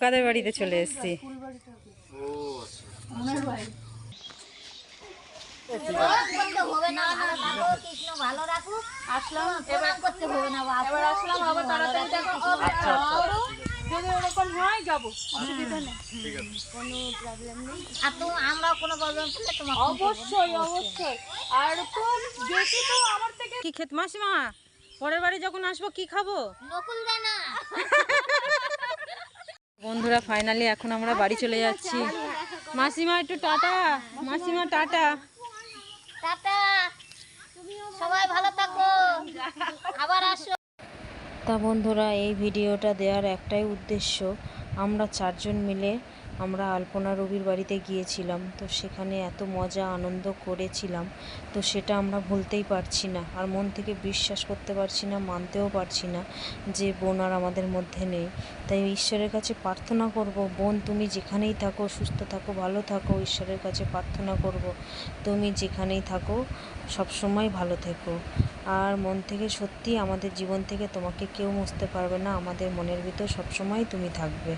খোকাদের বাড়িতে চলে এসেছি। কি খেত মাসিমা, পরের বাড়ি যখন আসবো কি খাবো? বন্ধুরা ফাইনালি এখন আমরা বাড়ি চলে যাচ্ছি। মাসিমা একটু টাটা। মাসিমা টাটা। টাটা, সবাই ভালো থাকো, আবার আসো। তা বন্ধুরা এই ভিডিওটা দেওয়ার একটাই উদ্দেশ্য, আমরা চারজন মিলে আমরা আলপনা রবির বাড়িতে গিয়েছিলাম। তো সেখানে এত মজা আনন্দ করেছিলাম, তো সেটা আমরা ভুলতেই পারছি না। আর মন থেকে বিশ্বাস করতে পারছি না, মানতেও পারছি না যে বোন আর আমাদের মধ্যে নেই। তাই ঈশ্বরের কাছে প্রার্থনা করব, বোন তুমি যেখানেই থাকো সুস্থ থাকো, ভালো থাকো। ঈশ্বরের কাছে প্রার্থনা করব তুমি যেখানেই থাকো সবসময় ভালো থেকো। আর মন থেকে সত্যি আমাদের জীবন থেকে তোমাকে কেউ মুছতে পারবে না, আমাদের মনের ভিতর সবসময় তুমি থাকবে।